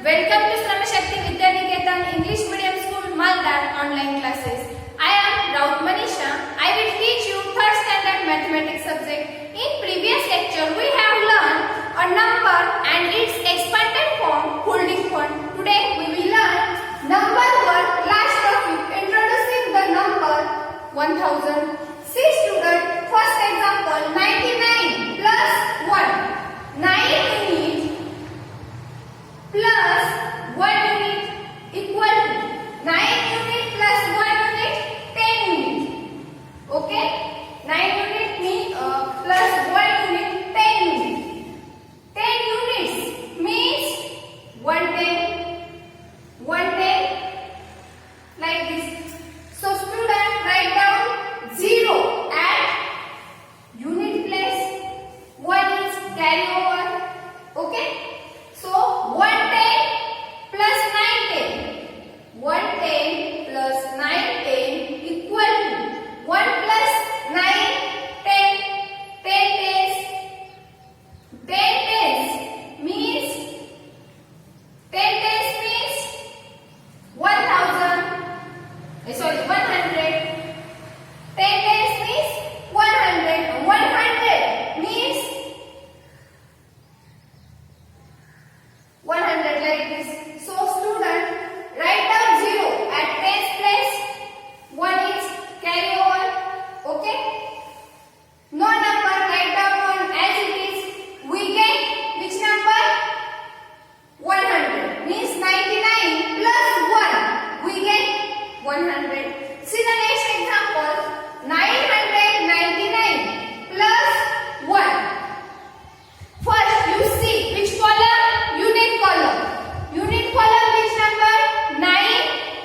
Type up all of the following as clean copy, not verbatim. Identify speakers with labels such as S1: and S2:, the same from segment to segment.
S1: Welcome to Shramashakti Vidyaniketan English Medium School Maldar online classes. I am Raut Manisha. I will teach you third standard mathematics subject. In previous lecture we have learned a number and its expanded form, holding form. Today we will learn number 1, last topic, introducing the number 1000. See student, first example 99 plus 1. 9 unit plus 1 unit equal to 9 unit plus 1 unit 10 unit. Okay, 9 unit plus 1 unit 10 unit. 10 units means 110 like this. So student, write down 0 at unit place. 1 is carry over. Okay, so 110 plus 910. 110 plus 910 equal to 1 plus 9 10. 10 tens. 10 tens means 1000. Sorry, 100. 10 tens means 100. 100 means 100 like this. So student, write down 0 at tens place. 1 is carry over. Okay. No number, write down 1 as it is. We get which number? 100 means 99 plus 1. We get 100. See the next example. 999 plus 1. First you see which column? Unit column. Unit column which number? 9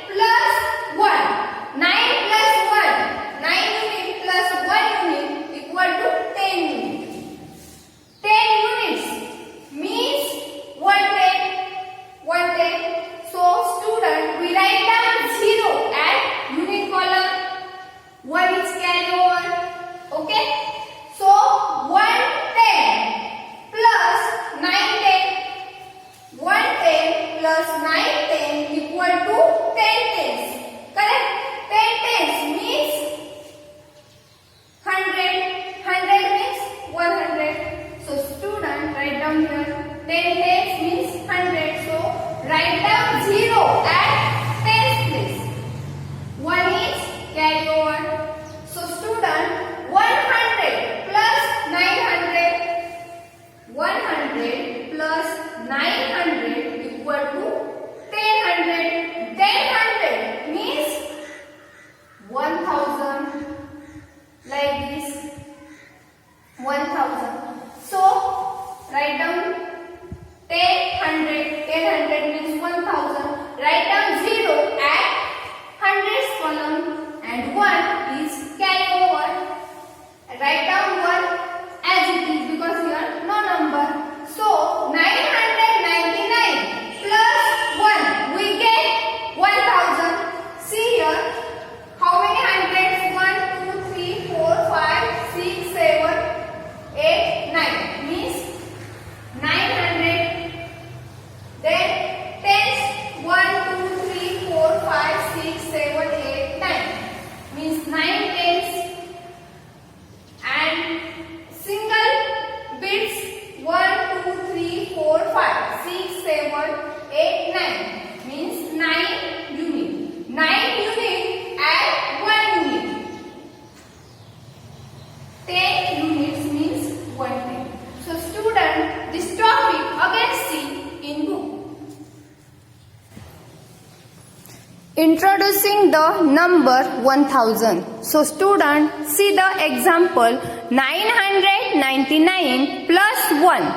S1: plus 1. 9 plus 1. 9 unit plus 1 unit equal to 10 unit. 10 units means 110. 110. So student, we write down 0 at unit column. 1 is carry over. Okay. So 110 plus 910. 110 plus 910 equal to 10 tens. Correct? 10 tens means 100. 100 means 100. So student, write down here. 10 tens means 100. So write down 0 at tens place. 1 is carry over. So student, 100 plus 900. 100 plus 900 equal to 1000. 1000 means 1000 like this. 1000. So write down 1000. 1000 means 1000. Write down 0 at hundreds column and 1 is carry over. Write down 1 as it is because here no number. So 999 plus 1 we get 1000. See here how many hundreds? 1, 2, 3, 4, 5, 6, 7, 8, 9 means 900. Then tens 1, 2, 3, 4, 5, 6, 7, 8, 9 means 9 tens. And single bits 1, 2, 3, 4, 5, 6, 7, 8, 9 means 9 unit. 9 unit and 1 unit. 10 units means 110. So student, this topic again see in book. Introducing the number 1000. So student, see the example 999 plus 1.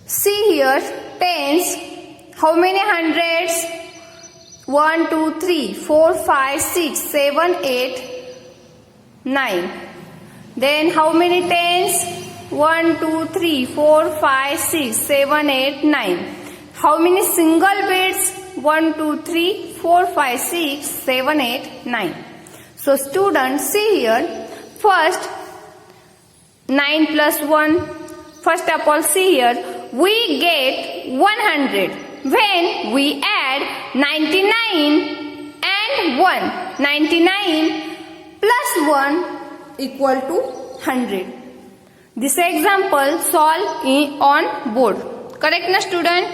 S1: See here tens. How many hundreds? 1, 2, 3, 4, 5, 6, 7, 8, 9. Then how many tens? 1, 2, 3, 4, 5, 6, 7, 8, 9. How many single bits? 1, 2, 3, 4, 5, 6, 7, 8, 9. So students, see here. First 9 plus 1. First of all, see here. we get 100. When we add 99 and 1, 99 plus 1 equal to 100. This example solve on board. Correct na student?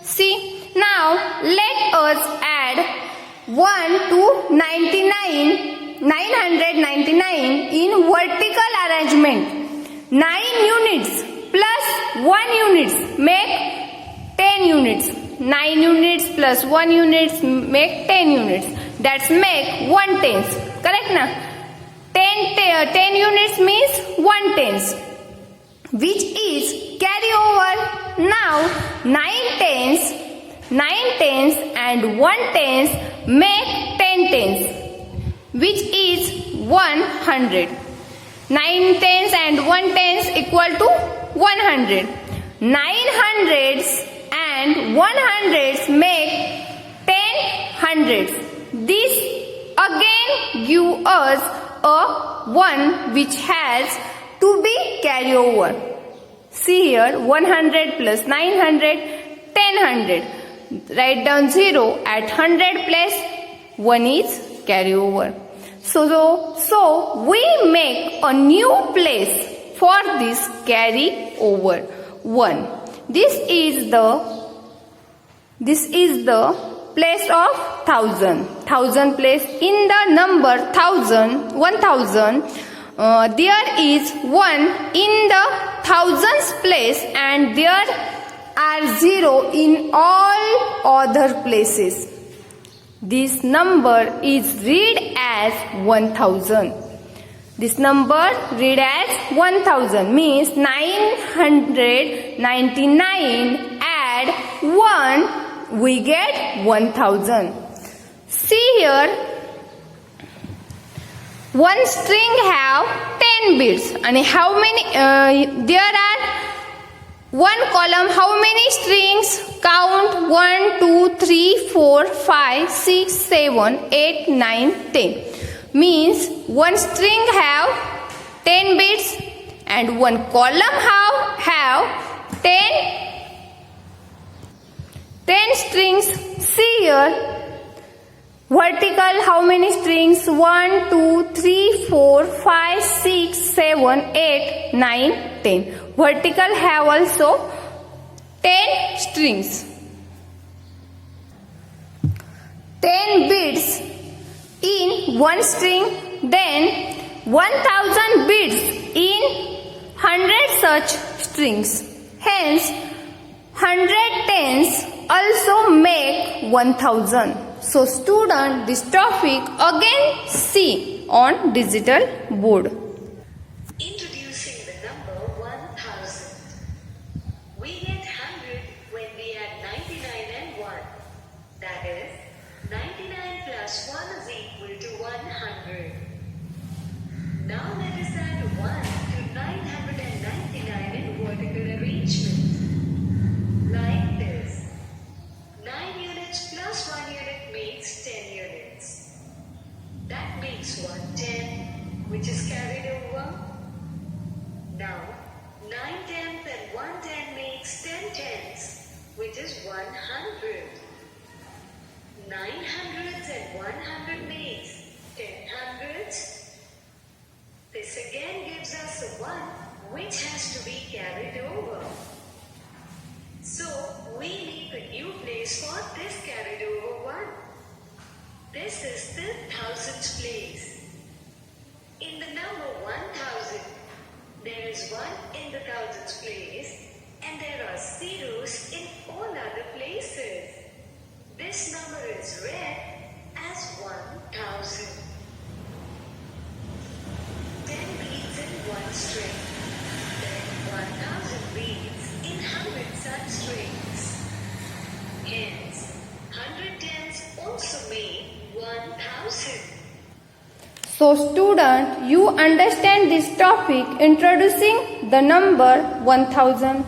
S1: See, now let us add 1 to 999 in vertical arrangement. 9 units plus 1 units make 10 units. 9 units plus 1 units make 10 units. That's make 1 tens. Correct na? 10 units means 1 tens, which is carry over. Now 9 tens and 1 tens make 10 tens, which is 100. 9 tens and 1 tens equal to 100. 900s and 100s make 10 hundreds. This again give us a 1 which has to be carried over. See here, 100 plus 900, 1000. Write down 0 at 100 place, 1 is carry over. So we make a new place for this carry over 1. This is the place of 1000. 1000 place. In the number 1000, there is 1 in the thousands place and there are 0 in all other places. This number is read as 1000. This number read as 1000 means 999 add 1 we get 1000. See here, one string have 10 bits and how many there are one column. How many strings? Count 1, 2, 3, 4, 5, 6, 7, 8, 9, 10. Means one string have 10 bits and one column have 10 strings. See here, vertical how many strings? 1, 2, 3, 4, 5, 6, 7, 8, 9, 10. Vertical have also 10 strings. 10 bits in one string, then 1000 bits in 100 such strings. Hence, 100 tens also make 1000. So student, this topic again see on digital board.
S2: Introducing the number 1000. We get 100 when we add 99 and 1. That is, 99 plus 1 is equal to 100. Now let us add 1 to 999 in vertical arrangement. Like this. 9 units plus 1 unit makes 10 units. That makes 110, which is carried over. Now, 9 tenths and 110 makes 10 tenths, which is 100. 9 hundredths and 100 makes 10 hundredths. This again gives us a 1, which has to be carried over. So, we need a new place for this carried over 1. This is the thousands place. In the number 1000, there is 1 in the thousands place and there are zeros in all other places. This number is read as 1000. 10 beads in one string. Then 1000 beads in 100 such strings. Hence, 100 tens also make 1000.
S1: So student, you understand this topic introducing the number 1000.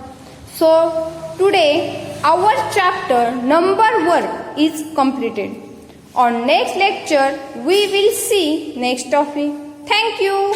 S1: So today our chapter number work is completed. On next lecture we will see next topic. Thank you.